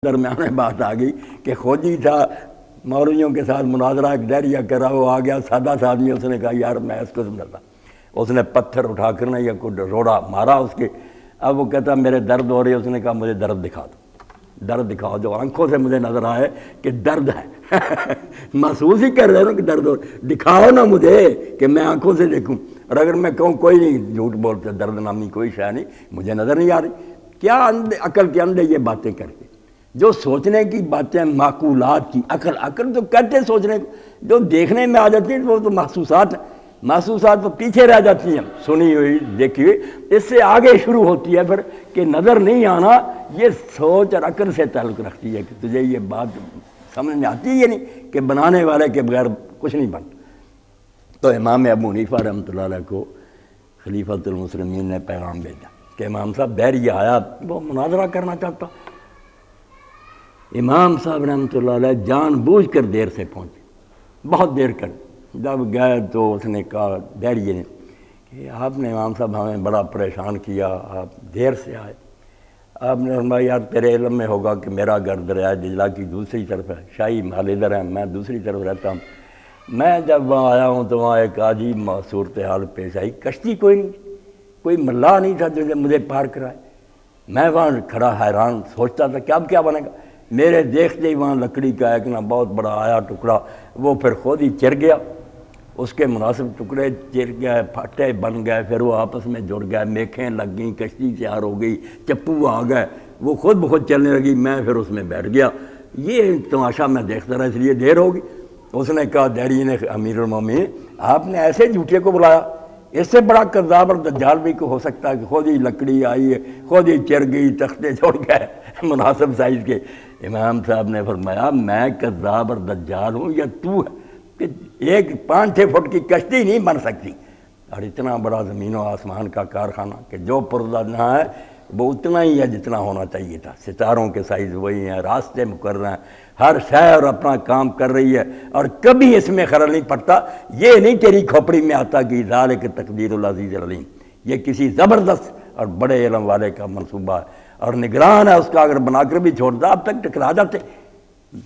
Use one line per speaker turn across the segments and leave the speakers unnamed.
درمیان میں بات آ گئی کہ خوجی تھا مولویوں کے ساتھ مناظرہ، ایک ڈہریہ کرا، وہ آ گیا سادہ سا آدمی، اس نے کہا یار میں اس کو سمجھتا، اس نے پتھر اٹھا کر یا کوئی روڑا مارا اس کے. اب وہ کہتا میرے درد ہو رہی ہے، اس نے کہا مجھے درد دکھا دو، درد دکھاؤ جو آنکھوں سے مجھے نظر آئے کہ درد ہے. محسوس ہی کر رہے ہو کہ درد ہو، دکھاؤ نا مجھے کہ میں آنکھوں سے دیکھوں. اور اگر میں کہوں کوئی نہیں، جھوٹ بولتے، درد نامی کوئی شے نہیں، مجھے نظر نہیں آ رہی. کیا عقل کے اندھے یہ باتیں کر کے جو سوچنے کی باتیں معقولات کی عقل تو کہتے ہیں سوچنے کو، جو دیکھنے میں آ جاتی ہیں وہ تو محسوسات ہیں، محسوسات تو پیچھے رہ جاتی ہیں، سنی ہوئی دیکھی ہوئی. اس سے آگے شروع ہوتی ہے پھر کہ نظر نہیں آنا. یہ سوچ اور عقل سے تعلق رکھتی ہے کہ تجھے یہ بات سمجھ میں آتی ہے نہیں کہ بنانے والے کے بغیر کچھ نہیں بنتا. تو امام ابو حنیفہ رحمۃ اللہ علیہ کو خلیفۃ المسلمین نے پیغام بھیجا کہ امام صاحب دہریہ آیا، وہ مناظرہ کرنا چاہتا. امام صاحب رحمۃ اللہ علیہ جان بوجھ کر دیر سے پہنچے، بہت دیر کر. جب گئے تو اس نے کہا دہریے نے کہ آپ نے امام صاحب ہمیں بڑا پریشان کیا، آپ دیر سے آئے. آپ نے فرمایا یار تیرے علم میں ہوگا کہ میرا گھر دریائے دجلہ کی دوسری طرف ہے، شاہی محل ادھر ہے، میں دوسری طرف رہتا ہوں. میں جب وہاں آیا ہوں تو وہاں ایک عجیب صورتحال پیش آئی، کشتی کوئی نہیں، کوئی ملاح نہیں تھا جو مجھے پار کرائے. میں وہاں کھڑا حیران سوچتا تھا کہ اب کیا بنے گا. میرے دیکھتے ہی وہاں لکڑی کا ایک نا بہت بڑا آیا ٹکڑا، وہ پھر خود ہی چر گیا، اس کے مناسب ٹکڑے چر گئے، پھٹے بن گئے، پھر وہ آپس میں جڑ گئے، میکھیں لگ گئیں، کشتی تیار ہو گئی، چپو آ گئے، وہ خود بخود چلنے لگی. میں پھر اس میں بیٹھ گیا. یہ تماشا میں دیکھتا رہا، اس لیے دیر ہوگی. اس نے کہا دہری نے امیر المومنین آپ نے ایسے جھوٹے کو بلایا، اس سے بڑا کذاب اور دجال بھی کو ہو سکتا ہے کہ خود ہی لکڑی آئی ہے، خود ہی چر گئی، تختے جوڑ گئے مناسب سائز کے. امام صاحب نے فرمایا میں کذاب اور دجال ہوں یا تو ہے کہ ایک 5-6 فٹ کی کشتی نہیں بن سکتی، اور اتنا بڑا زمین و آسمان کا کارخانہ کہ جو پردہ نہ ہے وہ اتنا ہی ہے جتنا ہونا چاہیے تھا. ستاروں کے سائز وہی ہیں، راستے مقرر ہیں، ہر شہر اپنا کام کر رہی ہے اور کبھی اس میں خلل نہیں پڑتا. یہ نہیں تیری کھوپڑی میں آتا کہ ذالک تقدیر العزیز العلیم، یہ کسی زبردست اور بڑے علم والے کا منصوبہ ہے اور نگران ہے اس کا. اگر بنا کر بھی چھوڑتا اب تک ٹکرا جاتے،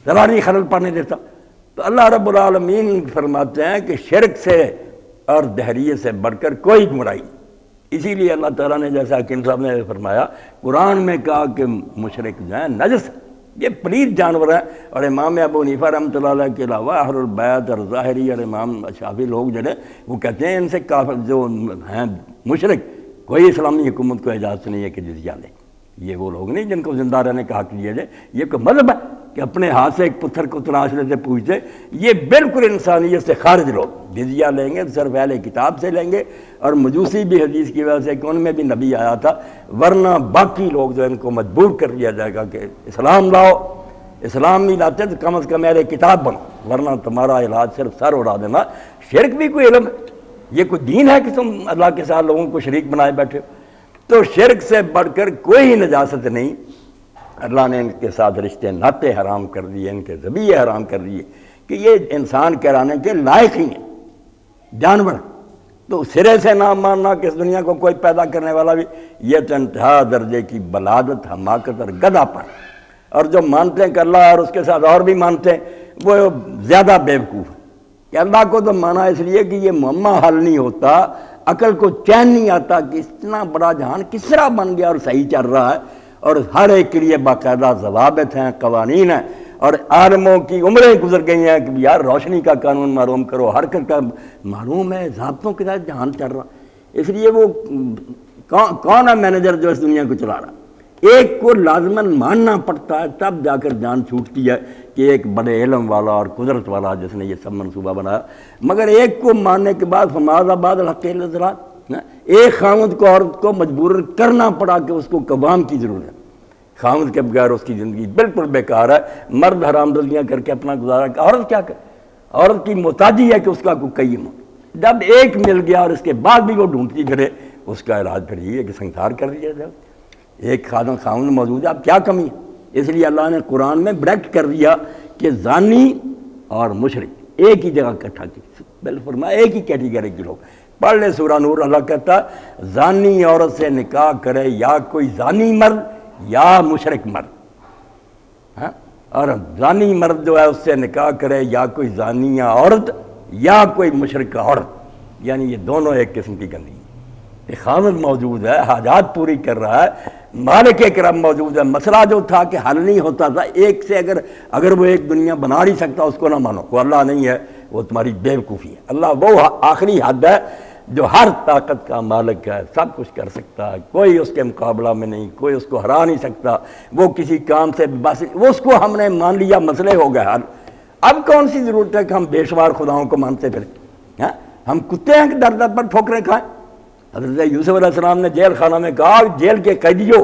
ذرا نہیں خلل پڑنے دیتا. تو اللہ رب العالمین فرماتے ہیں کہ شرک سے اور دہریے سے بڑھ کر کوئی برائی نہیں. اسی لیے اللہ تعالیٰ نے جیسا حکیم صاحب نے فرمایا قرآن میں کہا کہ مشرک جو ہیں نجس، یہ پلید جانور ہیں. اور امام ابو حنیفہ رحمۃ اللہ علیہ کے علاوہ اہل البیت اور ظاہری اور امام شافعی لوگ جو ہیں وہ کہتے ہیں ان سے کافر جو ہیں مشرک کوئی اسلامی حکومت کو اجازت نہیں ہے کہ جزیہ لیں. یہ وہ لوگ نہیں جن کو زندہ رہنے کا حق دیا جائے. یہ کوئی مذہب ہے کہ اپنے ہاتھ سے ایک پتھر کو تراش لیتے پوچھتے. یہ بالکل انسانیت سے خارج لوگ. جزیہ لیں گے صرف اہل کتاب سے لیں گے، اور مجوسی بھی حدیث کی وجہ سے کہ ان میں بھی نبی آیا تھا، ورنہ باقی لوگ جو ان کو مجبور کر دیا جائے گا کہ اسلام لاؤ. اسلام نہیں لاتے تو کم از کم اہل کتاب بنو، ورنہ تمہارا علاج صرف سر اڑا دینا. شرک بھی کوئی علم ہے، یہ کوئی دین ہے کہ تم اللہ کے ساتھ لوگوں کو شریک بنائے بیٹھے ہو. تو شرک سے بڑھ کر کوئی نجاست نہیں. اللہ نے ان کے ساتھ رشتے ناطے حرام کر دیے، ان کے ذبیحے حرام کر دیے کہ یہ انسان کہلانے کے لائق ہی ہیں، جانور. تو سرے سے نہ ماننا کہ اس دنیا کو کوئی پیدا کرنے والا بھی، یہ تو انتہا درجے کی بلادت، حماقت اور گدھا پن. اور جو مانتے ہیں کہ اللہ اور اس کے ساتھ اور بھی مانتے ہیں وہ زیادہ بیوقوف ہیں. کہ اللہ کو تو مانا اس لیے کہ یہ معمہ حل نہیں ہوتا، عقل کو چین نہیں آتا کہ اتنا بڑا جہان کس طرح بن گیا اور صحیح چل رہا ہے، اور ہر ایک کے لیے باقاعدہ ضوابط ہیں، قوانین ہیں. اور عالموں کی عمریں گزر گئی ہیں کہ یار روشنی کا قانون معلوم کرو، حرکت کا معلوم ہے، ضابطوں کے ساتھ جہان چل رہا. اس لیے وہ کون ہے مینیجر جو اس دنیا کو چلا رہا. ایک کو لازماً ماننا پڑتا ہے تب جا کر جان چھوٹتی ہے کہ ایک بڑے علم والا اور قدرت والا جس نے یہ سب منصوبہ بنایا. مگر ایک کو ماننے کے بعد فماذ بعد الحق الا الضلال، ایک خامد کو عورت کو مجبور کرنا پڑا کہ اس کو قوام کی ضرورت ہے. خامد کے بغیر اس کی زندگی بالکل بیکار ہے. مرد حرام دزیاں کر کے اپنا گزارا، عورت کیا کرے؟ عورت کی محتاجی ہے کہ اس کا کوئی قیم ہو. جب ایک مل گیا اور اس کے بعد بھی وہ ڈھونڈتی پھرے، اس کا علاج پھر یہ ہے کہ سنسار کر دیا جائے. ایک خامد موجود ہے، اب کیا کمی ہے؟ اس لیے اللہ نے قرآن میں بریکٹ کر دیا کہ زانی اور مشرک ایک ہی جگہ اکٹھا کی، بالکل فرمایا ایک ہی کیٹیگری کے لوگ. پڑھ لے سورہ نور، اللہ کہتا ہے زانی عورت سے نکاح کرے یا کوئی زانی مرد یا مشرک مرد. ہاں، اور زانی مرد جو ہے اس سے نکاح کرے یا کوئی زانیہ عورت یا کوئی مشرکہ عورت، یعنی یہ دونوں ایک قسم کی گندی ہیں۔ ایک خامد موجود ہے، حاجات پوری کر رہا ہے، مالک کرم موجود ہے، مسئلہ جو تھا کہ حل نہیں ہوتا تھا ایک سے، اگر وہ ایک دنیا بنا نہیں سکتا اس کو نہ مانو، وہ اللہ نہیں ہے، وہ تمہاری بے وقوفی ہے۔ اللہ وہ آخری حد ہے جو ہر طاقت کا مالک ہے، سب کچھ کر سکتا ہے، کوئی اس کے مقابلہ میں نہیں، کوئی اس کو ہرا نہیں سکتا، وہ کسی کام سے بس وہ اس کو ہم نے مان لیا، مسئلے ہو گئے حل۔ اب کون سی ضرورت ہے کہ ہم بے شمار خداؤں کو مانتے پھریں؟ ہم کتے ہیں کہ در در پر ٹھوکریں کھائیں؟ حضرت یوسف علیہ السلام نے جیل خانہ میں کہا جیل کے قیدیوں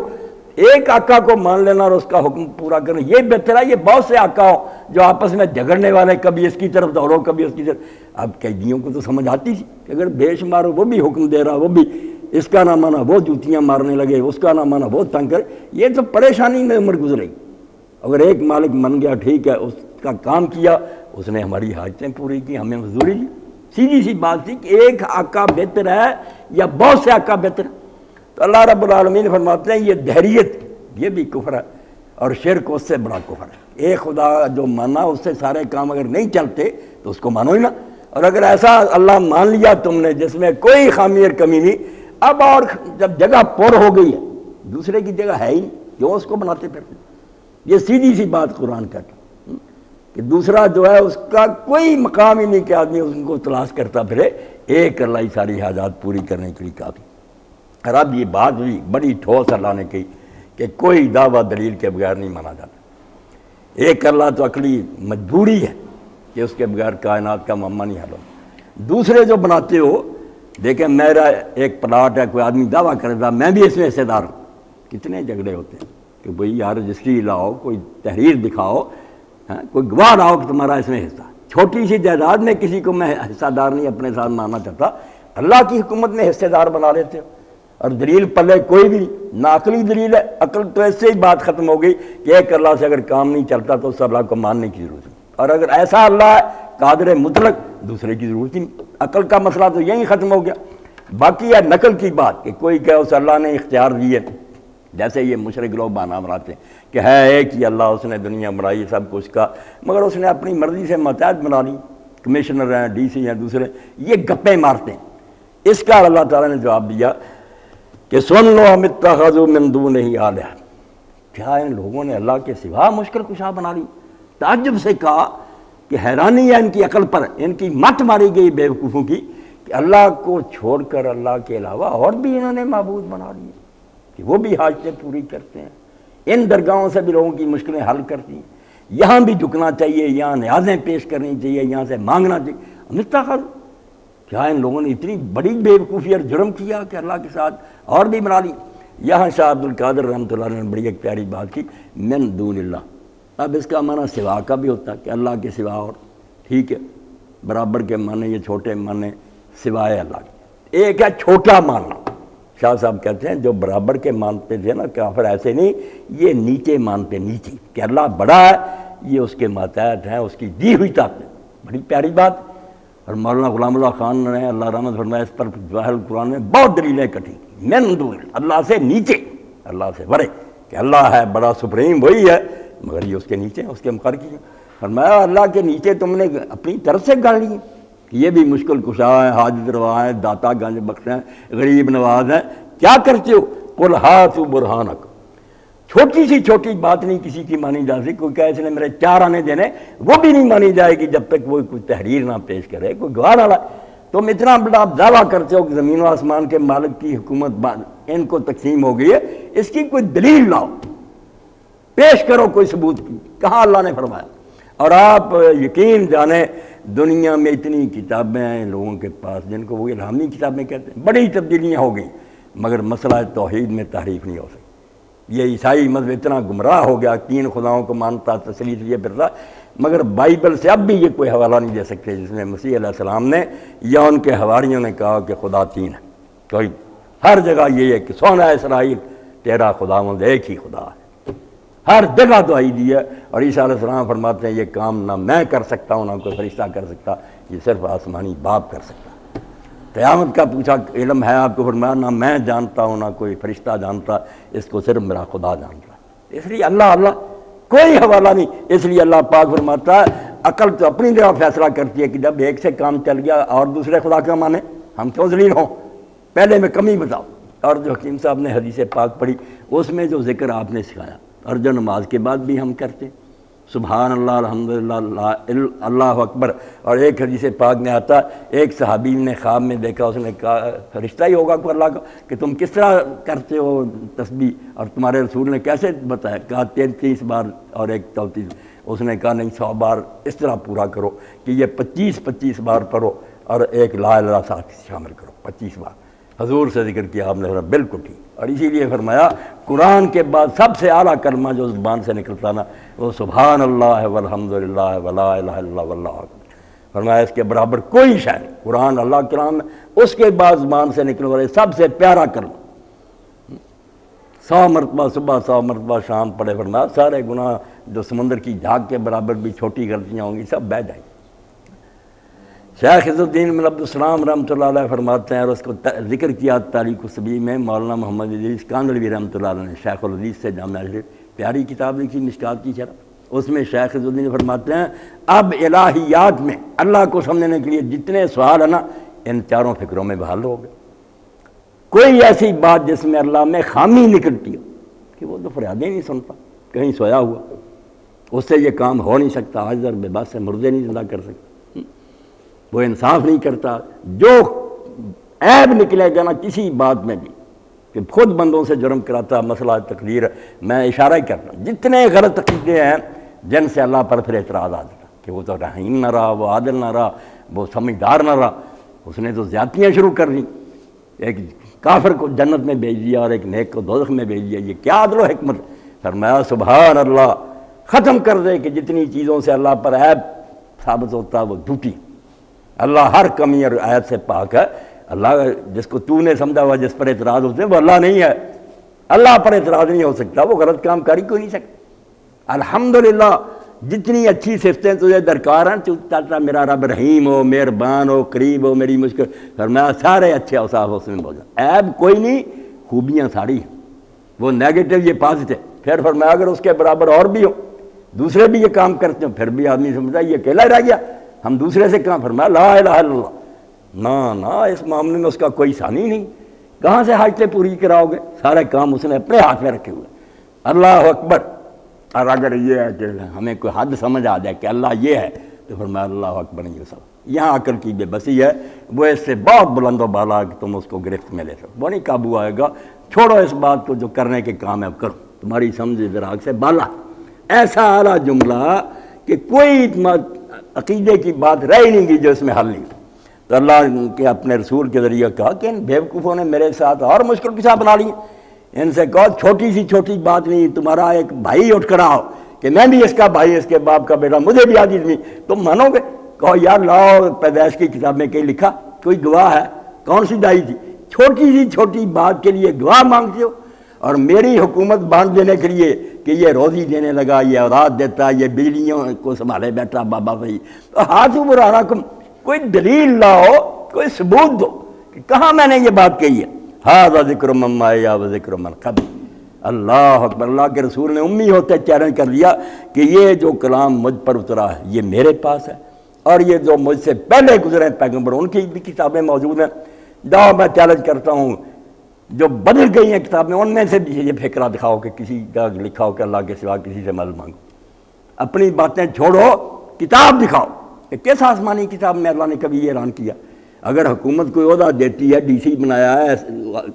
ایک آقا کو مان لینا اور اس کا حکم پورا کرنا یہ بہتر ہے، یہ بہت سے آقا ہو جو آپس میں جھگڑنے والے، کبھی اس کی طرف دوڑو کبھی اس کی طرف۔ اب قیدیوں کو تو سمجھ آتی تھی کہ اگر بے شمار وہ بھی حکم دے رہا، وہ بھی اس کا نہ مانا وہ جوتیاں مارنے لگے، اس کا نہ مانا وہ تنگ کر، یہ تو پریشانی میں عمر گزرے گی۔ اگر ایک مالک من گیا ٹھیک ہے، اس کا کام کیا، اس نے ہماری حاجتیں پوری کی، ہمیں مزدوری دی، سیدھی سی بات تھی کہ ایک آقا بہتر ہے یا بہت سے آقا بہتر ہے۔ تو اللہ رب العالمین فرماتے ہیں یہ دہریت یہ بھی کفر ہے، اور شرک اس سے بڑا کفر ہے۔ ایک خدا جو مانا اس سے سارے کام اگر نہیں چلتے تو اس کو مانو ہی نہ، اور اگر ایسا اللہ مان لیا تم نے جس میں کوئی خامی اور کمی نہیں، اب اور جب جگہ پر ہو گئی ہے دوسرے کی جگہ ہے ہی نہیں، کیوں اس کو بناتے پھرتے؟ یہ سیدھی سی بات قرآن کہتا ہے کہ دوسرا جو ہے اس کا کوئی مقام ہی نہیں کہ آدمی اس کو تلاش کرتا پھرے، ایک اللہ ہی ساری حاجات پوری کرنے کے لیے کافی۔ اور اب یہ بات بھی بڑی ٹھوس اللہ نے کہی کہ کوئی دعویٰ دلیل کے بغیر نہیں مانا جاتا۔ ایک اللہ تو عقلی مجبوری ہے کہ اس کے بغیر کائنات کا معاملہ نہیں حل ہوتا۔ دوسرے جو بناتے ہو، دیکھیں میرا ایک پلاٹ ہے، کوئی آدمی دعویٰ کرے گا میں بھی اس میں حصے دار ہوں، کتنے جھگڑے ہوتے ہیں کہ بھئی یار رجسٹری لاؤ، کوئی تحریر دکھاؤ، کوئی گواہ لاؤ کہ تمہارا اس میں حصہ۔ چھوٹی سی جائیداد میں کسی کو میں حصہ دار نہیں اپنے ساتھ ماننا چاہتا، اللہ کی حکومت میں حصے دار بنا لیتے ہو، اور دلیل پلے کوئی بھی نہ عقلی دلیل ہے۔ عقل تو ایسے ہی بات ختم ہو گئی کہ ایک اللہ سے اگر کام نہیں چلتا تو اس اللہ کو ماننے کی ضرورت ہے، اور اگر ایسا اللہ ہے قادر مطلق دوسرے کی ضرورت نہیں۔ عقل کا مسئلہ تو یہیں ختم ہو گیا۔ باقی ہے نقل کی بات کہ کوئی کہ اس اللہ نے اختیار دیے، جیسے یہ مشرک لوگ بہانہ بناتے ہیں کہ ہے ایک ہی اللہ، اس نے دنیا بنائی سب کچھ کا، مگر اس نے اپنی مرضی سے ماتحت بنا لی، کمشنر ہیں، ڈی سی ہیں، دوسرے یہ گپیں مارتے ہیں۔ اس کا اللہ تعالیٰ نے جواب دیا کہ سن لو ام اتخذوا من دونہ آلہہ، کیا ان لوگوں نے اللہ کے سوا مشکل کشا بنا لی؟ تعجب سے کہا کہ حیرانی ہے ان کی عقل پر، ان کی مت ماری گئی بے وقوفوں کی کہ اللہ کو چھوڑ کر اللہ کے علاوہ اور بھی انہوں نے معبود بنا لیے کہ وہ بھی حاجتیں پوری کرتے ہیں، ان درگاہوں سے بھی لوگوں کی مشکلیں حل کرتی ہیں، یہاں بھی جھکنا چاہیے، یہاں نیازیں پیش کرنی چاہیے، یہاں سے مانگنا چاہیے۔ ام اتخذوا، کیا ان لوگوں نے اتنی بڑی بے وقوفی اور جرم کیا کہ اللہ کے ساتھ اور بھی بنا لی؟ یہاں شاہ عبد القادر رحمۃ اللہ نے بڑی ایک پیاری بات کی، من دون اللہ۔ اب اس کا معنی سوا کا بھی ہوتا ہے کہ اللہ کے سوا اور، ٹھیک ہے، برابر کے معنی یہ چھوٹے معنی سوائے اللہ کے۔ ایک ہے چھوٹا ماننا، شاہ صاحب کہتے ہیں جو برابر کے مانتے تھے نا کافر، ایسے نہیں، یہ نیچے مانتے، نیچے کہ اللہ بڑا ہے، یہ اس کے ماتحت ہیں، اس کی دی ہوئی طاقت۔ بڑی پیاری بات۔ اور مولانا غلام اللہ خان نے اللہ رحمت فرمایا اس پر ظاہر القرآن میں بہت دلیلیں کٹی، من دون اللہ سے نیچے، اللہ سے بڑے، کہ اللہ ہے بڑا سپریم وہی ہے، مگر یہ اس کے نیچے اس کے مخالف کی۔ فرمایا اللہ کے نیچے تم نے اپنی طرف سے گاڑ لی، یہ بھی مشکل کشا ہے، حاجت روا ہے، داتا گنج بخش ہیں، غریب نواز ہیں، کیا کرتے ہو؟ قل ہاتوا برہانک، چھوٹی سی چھوٹی بات نہیں کسی کی مانی جا سکتی۔ کوئی کہے اس نے میرے 4 آنے دینے، وہ بھی نہیں مانی جائے گی جب تک وہ کوئی تحریر نہ پیش کرے، کوئی گواہ نہ لائے۔ تم اتنا بڑا دعویٰ کرتے ہو کہ زمین و آسمان کے مالک کی حکومت ان کو تقسیم ہو گئی ہے، اس کی کوئی دلیل لاؤ، پیش کرو کوئی ثبوت کی، کہاں اللہ نے فرمایا؟ اور آپ یقین جانیں دنیا میں اتنی کتابیں ہیں لوگوں کے پاس جن کو وہ الہامی کتابیں کہتے ہیں، بڑی تبدیلیاں ہو گئی، مگر مسئلہ توحید میں تحریف نہیں ہو سکتی۔ یہ عیسائی مذہب اتنا گمراہ ہو گیا، 3 خداؤں کو مانتا، تسلیث یہ پھرتا، مگر بائبل سے اب بھی یہ کوئی حوالہ نہیں دے سکتے جس میں مسیح علیہ السلام نے یا ان کے حواریوں نے کہا کہ خدا 3 ہے۔ کوئی ہر جگہ یہ ہے کہ سونا اسرائیل تیرا خداوند ایک ہی خدا ہے، ہر جگہ دعائی دی ہے۔ اور عیسیٰ علیہ السلام فرماتے ہیں یہ کام نہ میں کر سکتا ہوں، نہ کوئی فرشتہ کر سکتا، یہ صرف آسمانی باپ کر سکتا۔ قیامت کا پوچھا علم ہے آپ کو، فرمایا نہ میں جانتا ہوں نہ کوئی فرشتہ جانتا، اس کو صرف میرا خدا جانتا ہے۔ اس لیے اللہ اللہ کوئی حوالہ نہیں۔ اس لیے اللہ پاک فرماتا ہے عقل تو اپنی طرح فیصلہ کرتی ہے کہ جب ایک سے کام چل گیا اور دوسرے خدا کا مانے، ہم کیوں ذلیل ہوں، پہلے میں کمی بتاؤ۔ اور جو حکیم صاحب نے حدیث پاک پڑھی اس میں جو ذکر آپ نے سکھایا اور جو نماز کے بعد بھی ہم کرتے ہیں، سبحان اللہ الحمدللہ اللہ اکبر، اور ایک حدیث پاک میں آتا ایک صحابی نے خواب میں دیکھا، اس نے کہا فرشتہ ہی ہوگا کوئی اللہ کا کہ تم کس طرح کرتے ہو تسبیح، اور تمہارے رسول نے کیسے بتایا؟ کہا 33 بار اور ایک 34۔ اس نے کہا نہیں 100 بار اس طرح پورا کرو کہ یہ 25 بار پڑھو اور ایک لا الہ الا اللہ ساتھ شامل کرو 25 بار۔ حضور سے ذکر کیا آپ نے، بالکل ٹھیک۔ اور اسی لیے فرمایا قرآن کے بعد سب سے اعلیٰ کلمہ جو زبان سے نکلتا نا وہ سبحان اللہ والحمدللہ ولا الہ الا اللہ واللہ اکبر۔ فرمایا اس کے برابر کوئی شے نہیں، قرآن اللہ کلام ہے، اس کے بعد زبان سے نکلنے والے سب سے پیارا کلمہ 100 مرتبہ صبح 100 مرتبہ شام پڑھے، فرمایا سارے گناہ جو سمندر کی جھاگ کے برابر بھی چھوٹی غلطیاں ہوں گی سب بہہ جائیں گی۔ شیخ عز الدین بن عبد السلام رحمۃ اللہ علیہ فرماتے ہیں، اور اس کو ذکر کیا تاریخ الصبیح میں مولانا محمد ادریس کاندھلوی رحمۃ اللہ علیہ نے، شیخ الحدیث سے جامع شریف پیاری کتاب لکھی مشکات کی شرح، اس میں شیخ عز الدین فرماتے ہیں اب الہیات میں اللہ کو سمجھنے کے لیے جتنے سوال ہیں نا ان چاروں فکروں میں بحال ہو گئے۔ کوئی ایسی بات جس میں اللہ میں خامی نکلتی ہو کہ وہ تو فریادیں نہیں سنتا، کہیں سویا ہوا، اس سے یہ کام ہو نہیں سکتا، حاضر بے بات سے مردے نہیں زندہ کر سکتا، وہ انصاف نہیں کرتا، جو عیب نکلے گا نا کسی بات میں بھی کہ خود بندوں سے جرم کراتا، مسئلہ تقدیر میں اشارہ ہی کرتا ہوں، جتنے غلط عقیدے ہیں جن سے اللہ پر پھر اعتراض آ جاتا کہ وہ تو رحیم نہ رہا، وہ عادل نہ رہا، وہ سمجھدار نہ رہا، اس نے تو زیادتیاں شروع کر دیں، ایک کافر کو جنت میں بھیج دیا اور ایک نیک کو دوزخ میں بھیج دیا، یہ کیا عدل و حکمت؟ فرمایا سبحان اللہ، ختم کر دے کہ جتنی چیزوں سے اللہ پر عیب ثابت ہوتا وہ جھوٹی، اللہ ہر کمی اور عیب سے پاک ہے۔ اللہ جس کو تو نے سمجھا ہوا جس پر اعتراض ہوتے ہیں وہ اللہ نہیں ہے، اللہ پر اعتراض نہیں ہو سکتا، وہ غلط کام کاری کوئی نہیں سکتا۔ الحمدللہ جتنی اچھی صفتیں تجھے درکار ہیں، چاہتا میرا رب رحیم ہو، مہربان ہو، قریب ہو، میری مشکل، فرمایا سارے اچھے اوصاف اس میں موجود، عیب کوئی نہیں، خوبیاں ساری ہیں، وہ نیگیٹو یہ پازیٹو۔ پھر فرمایا اگر اس کے برابر اور بھی ہو، دوسرے بھی یہ کام کرتے ہیں، پھر بھی آدمی سمجھتا ہے یہ اکیلا ہی رہ گیا، ہم دوسرے سے کہاں؟ فرمایا لا الہ الا اللہ، نہ اس معاملے میں اس کا کوئی ثانی نہیں، کہاں سے حاجتیں پوری کراؤ گے؟ سارے کام اس نے اپنے ہاتھ میں رکھے ہوئے، اللہ اکبر۔ اور اگر یہ ہے کہ ہمیں کوئی حد سمجھ آ جائے کہ اللہ یہ ہے تو فرمایا اللہ اکبر نہیں سب، یہاں عقل کی بے بسی ہے، وہ اس سے بہت بلند و بالا کہ تم اس کو گرفت میں لے سکو، وہ نہیں قابو آئے گا۔ چھوڑو اس بات کو، جو کرنے کے کام ہے کرو، تمہاری سمجھ ادراک سے بالا، ایسا اعلیٰ جملہ کہ کوئی عقیدے کی بات رہ ہی نہیں گی جو اس میں حل نہیں۔ تو اللہ کے اپنے رسول کے ذریعے کہا کہ ان بیوقوفوں نے میرے ساتھ اور مشکل کے ساتھ بنا لی، ان سے کہو چھوٹی سی چھوٹی بات نہیں، تمہارا ایک بھائی اٹھ کر آؤ کہ میں بھی اس کا بھائی، اس کے باپ کا بیٹا، مجھے بھی عاجز نہیں، تم مانو گے؟ کہو یار لاؤ پیدائش کی کتاب میں کہیں لکھا، کوئی گواہ ہے؟ کون سی دائی تھی؟ چھوٹی سی چھوٹی بات کے لیے گواہ مانگتے ہو، اور میری حکومت باندھ دینے کے لیے کہ یہ روزی دینے لگا، یہ اولاد دیتا، یہ بجلیوں کو سنبھالے بیٹھا بابا بھائی، تو ہاتھ برہناکم، کوئی دلیل لاؤ، کوئی ثبوت دو کہ کہاں میں نے یہ بات کہی ہے۔ ھذا ذکر من معی و ذکر من قبل، اللہ اکبر۔ اللہ کے رسول نے امی ہوتے چیلنج کر دیا کہ یہ جو کلام مجھ پر اترا ہے یہ میرے پاس ہے، اور یہ جو مجھ سے پہلے گزرے پیغمبر ان کی بھی کتابیں موجود ہیں، جاؤ میں چیلنج کرتا ہوں جو بدل گئی ہیں کتابیں ان میں سے بھی یہ فکرہ دکھاؤ کہ کسی کا لکھا ہو کہ اللہ کے سوا کسی سے مدد مانگو، اپنی باتیں چھوڑو، کتاب دکھاؤ کہ کس آسمانی کتاب میں اللہ نے کبھی یہ اعلان کیا؟ اگر حکومت کوئی عہدہ دیتی ہے، ڈی سی بنایا ہے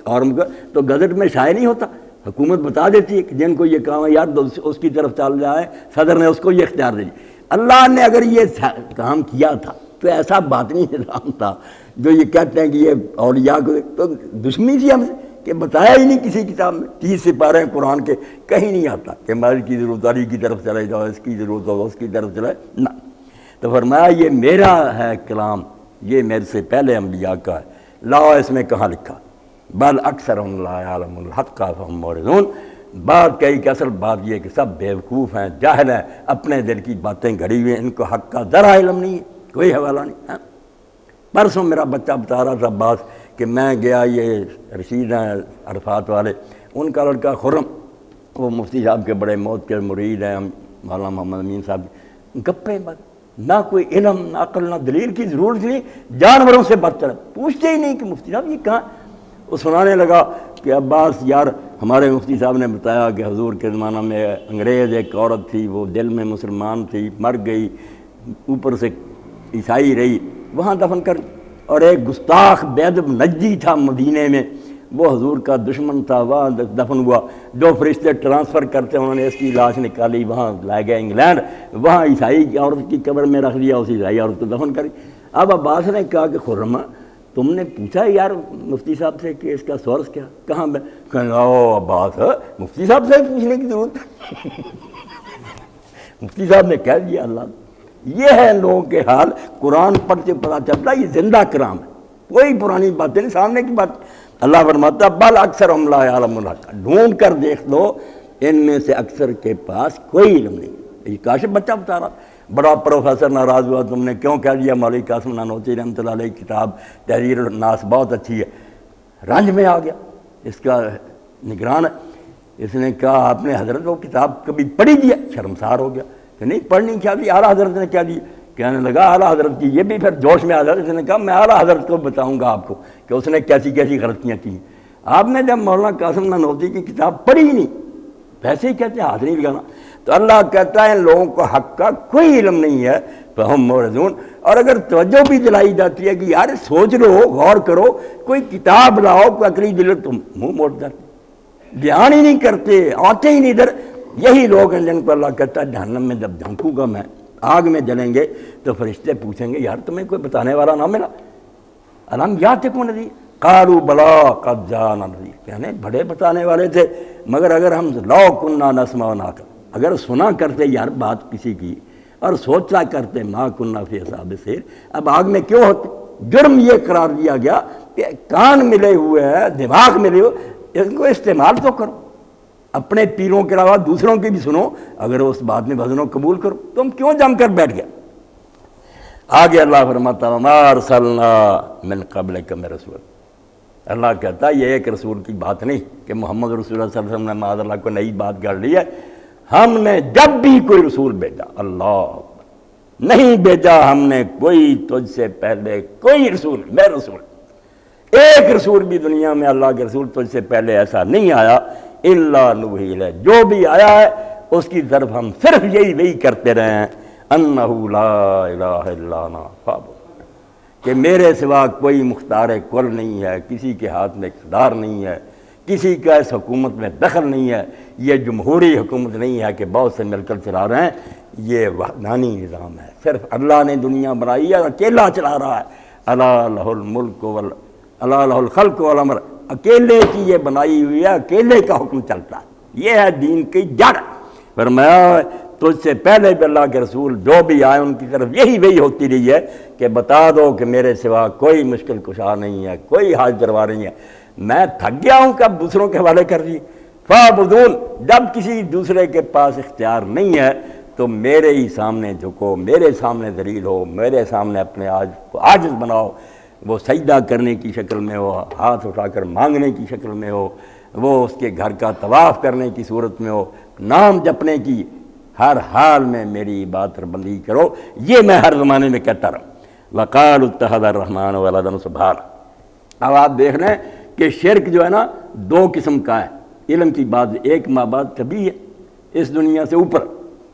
آرم کا، تو گزٹ میں شائع نہیں ہوتا، حکومت بتا دیتی ہے کہ جن کو یہ کام ہے یار اس کی طرف چل جائے، صدر نے اس کو یہ اختیار دے دیا۔ اللہ نے اگر یہ کام کیا تھا تو ایسا باطنی نظام تھا جو یہ کہتے ہیں کہ یہ اولیاء کو، تو دشمنی تھی ہم سے کہ بتایا ہی نہیں کسی کتاب میں، 30 سپارے ہیں قرآن کے، کہیں نہیں آتا کہ مال کی ضرورت علی کی طرف چلے جاؤ، اس کی ضرورت ہو اس کی طرف چلے، نہ۔ تو فرمایا یہ میرا ہے کلام، یہ میرے سے پہلے انبیاء کا ہے، لاؤ اس میں کہاں لکھا؟ بل اکثرهم لا يعلمون الحق فهم معرضون۔ بات کہی کہ اصل بات یہ کہ سب بیوقوف ہیں، جاہل ہیں، اپنے دل کی باتیں گھڑی ہوئی ہیں، ان کو حق کا ذرا علم نہیں ہے، کوئی حوالہ نہیں۔ پرسوں میرا بچہ بتا رہا تھا بات کہ میں گیا، یہ رشید ہیں عرفات والے، ان کا لڑکا خرم، وہ مفتی صاحب کے بڑے موت کے مرید ہیں، ہم مولانا محمد امین صاحب گپیں بات، نہ کوئی علم نہ عقل نہ دلیل کی ضرورت نہیں، جانوروں سے بدتر، پوچھتے ہی نہیں کہ مفتی صاحب یہ کہاں. وہ سنانے لگا کہ عباس یار ہمارے مفتی صاحب نے بتایا کہ حضور کے زمانہ میں انگریز ایک عورت تھی، وہ دل میں مسلمان تھی، مر گئی، اوپر سے عیسائی رہی، وہاں دفن کر. اور ایک گستاخ بیدب نجدی تھا مدینے میں، وہ حضور کا دشمن تھا، وہاں دفن ہوا. جو فرشتے ٹرانسفر کرتے انہوں نے اس کی لاش نکالی، وہاں لائے گئے انگلینڈ، وہاں عیسائی کی عورت کی قبر میں رکھ دیا، اس عیسائی عورت کو دفن کری. اب عباس نے کہا کہ خرما تم نے پوچھا یار مفتی صاحب سے کہ اس کا سورس کیا کہاں میں؟ کہا او عباس مفتی صاحب سے پوچھنے کی ضرورت ہے. مفتی صاحب نے کہہ دیا. اللہ یہ ہے لوگوں کے حال. قرآن پڑھ کے پتہ چلتا ہے یہ زندہ کرام ہے، کوئی پرانی باتیں نہیں، سامنے کی بات. اللہ فرماتا بل اکثر ہم لا یعلمون الحق، ڈھونڈ کر دیکھ لو ان میں سے اکثر کے پاس کوئی علم نہیں. یہ کاشف بچہ بتا رہا، بڑا پروفیسر ناراض ہوا تم نے کیوں کہہ دیا مولوی قاسم نانوتوی رحمۃ اللہ علیہ کی کتاب تحریر الناس بہت اچھی ہے. رنج میں آ گیا اس کا نگران ہے. اس نے کہا آپ نے حضرت وہ کتاب کبھی پڑھی دی ہے؟ شرمسار ہو گیا کہ نہیں پڑھنی کیا دی، اعلیٰ حضرت نے کیا دی. کہنے لگا اعلیٰ حضرت کی، یہ بھی پھر جوش میں آ جاتا. اس نے کہا میں اعلیٰ حضرت کو بتاؤں گا آپ کو کہ اس نے کیسی کیسی غلطیاں کی. آپ نے جب مولانا قاسم نانوتوی کی کتاب پڑھی ہی نہیں، ویسے ہی کہتے ہیں ہاتھ نہیں لگانا. تو اللہ کہتا ہے ان لوگوں کو حق کا کوئی علم نہیں ہے فہم معرضون. اور اگر توجہ بھی دلائی جاتی ہے کہ یار سوچ لو، غور کرو، کوئی کتاب لاؤ، کوئی عقلی دل، تم منہ موڑ جاتے، دھیان ہی نہیں کرتے، آتے ہی نہیں ادھر. یہی لوگ ہیں جن کو اللہ کہتا ہے جہنم میں جب جھونکوں گا میں، آگ میں جلیں گے تو فرشتے پوچھیں گے یار تمہیں کوئی بتانے والا نہ ملا؟ الم یاتکم نذیر قالوا بلا قد جاءنا نذیر. کہنے بڑے بتانے والے تھے، مگر اگر ہم لو کننا نسمع ونعقل، اگر سنا کرتے یار بات کسی کی اور سوچا کرتے ما کننا فی اصحاب السعیر، اب آگ میں کیوں ہوتے؟ جرم یہ قرار دیا گیا کہ کان ملے ہوئے ہیں، دماغ ملے ہوئے، ان کو استعمال تو کرو، اپنے پیروں کے علاوہ دوسروں کی بھی سنو، اگر اس بات میں وزن و قبول کرو. تم کیوں جم کر بیٹھ گیا؟ آگے اللہ فرماتا وما ارسلنا من قبلک من رسول. اللہ کہتا یہ ایک رسول کی بات نہیں کہ محمد رسول اللہ صلی اللہ علیہ وسلم نے معاذ اللہ کو نئی بات گڑھ لی ہے. ہم نے جب بھی کوئی رسول بھیجا، اللہ نہیں بھیجا ہم نے کوئی تجھ سے پہلے کوئی رسول، میں رسول ایک رسول بھی دنیا میں اللہ کے رسول تجھ سے پہلے ایسا نہیں آیا الا نوحی الیہ، جو بھی آیا ہے اس کی طرف ہم صرف یہی وہی کرتے رہے ہیں انہ لا الہ الا انا فاعبد، کہ میرے سوا کوئی مختار کل نہیں ہے، کسی کے ہاتھ میں اقتدار نہیں ہے، کسی کا اس حکومت میں دخل نہیں ہے. یہ جمہوری حکومت نہیں ہے کہ بہت سے مل کر چلا رہے ہیں، یہ وحدانی نظام ہے، صرف اللہ نے دنیا بنائی ہے، اکیلا چلا رہا ہے. الا لہ الملک الا لہ الخلق والامر، اکیلے کی یہ بنائی ہوئی ہے، اکیلے کا حکم چلتا ہے، یہ ہے دین کی جڑ. فرمایا تجھ سے پہلے بھی اللہ کے رسول جو بھی آئے ان کی طرف یہی وہی ہوتی رہی ہے کہ بتا دو کہ میرے سوا کوئی مشکل کشا نہیں ہے، کوئی حاجت روا نہیں ہے. میں تھک گیا ہوں کہ اب دوسروں کے حوالے کر دی. فاعبدون، جب کسی دوسرے کے پاس اختیار نہیں ہے تو میرے ہی سامنے جھکو، میرے سامنے ذلیل ہو، میرے سامنے اپنے عاجز بناؤ. وہ سجدہ کرنے کی شکل میں ہو، ہاتھ اٹھا کر مانگنے کی شکل میں ہو، وہ اس کے گھر کا طواف کرنے کی صورت میں ہو، نام جپنے کی، ہر حال میں میری عبادت بندی کرو. یہ میں ہر زمانے میں کہتا رہا. وقالوا اتخذ الرحمن ولدا سبحانہ. اب آپ دیکھ رہے ہیں کہ شرک جو ہے نا دو قسم کا ہے. علم کی بات ایک مابعد طبیعی ہے اس دنیا سے اوپر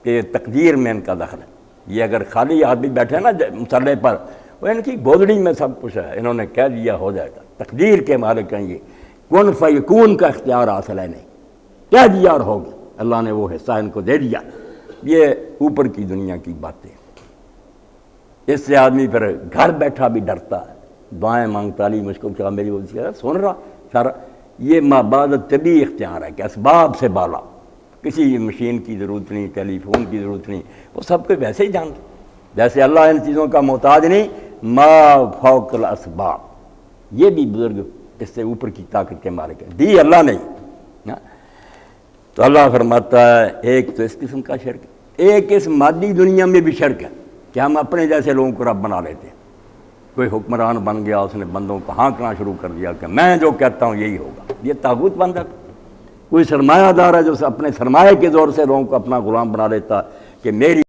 کہ تقدیر میں ان کا دخل ہے. یہ اگر خالی آدمی بیٹھے نا مسئلے پر، وہ ان کی گودڑی میں سب کچھ ہے، انہوں نے کہہ دیا ہو جائے گا. تقدیر کے مالک ہیں یہ، کن فیکون کا اختیار حاصل ہے نہیں، کہہ دیا اور ہو گیا. اللہ نے وہ حصہ ان کو دے دیا. یہ اوپر کی دنیا کی باتیں. اس سے آدمی پھر گھر بیٹھا بھی ڈرتا ہے، دعائیں مانگتا علی مجھ کو کیا میری وجہ سے سن رہا سارا. یہ مابعد طبی اختیار ہے کہ اسباب سے بالا، کسی مشین کی ضرورت نہیں، ٹیلی فون کی ضرورت نہیں، وہ سب کو ویسے ہی جانتے. جیسے اللہ ان چیزوں کا محتاج نہیں، ما فوق الاسباب. یہ بھی بزرگ اس سے اوپر کی طاقت کے مالک ہے، دی اللہ نہیں. تو اللہ فرماتا ہے ایک تو اس قسم کا شرک ہے، ایک اس مادی دنیا میں بھی شرک ہے کہ ہم اپنے جیسے لوگوں کو رب بنا لیتے ہیں. کوئی حکمران بن گیا، اس نے بندوں کو ہانکنا شروع کر دیا کہ میں جو کہتا ہوں یہی ہوگا. یہ طاغوت بن جاتا. کوئی سرمایہ دار ہے جو اپنے سرمایہ کے زور سے لوگوں کو اپنا غلام بنا لیتا کہ میری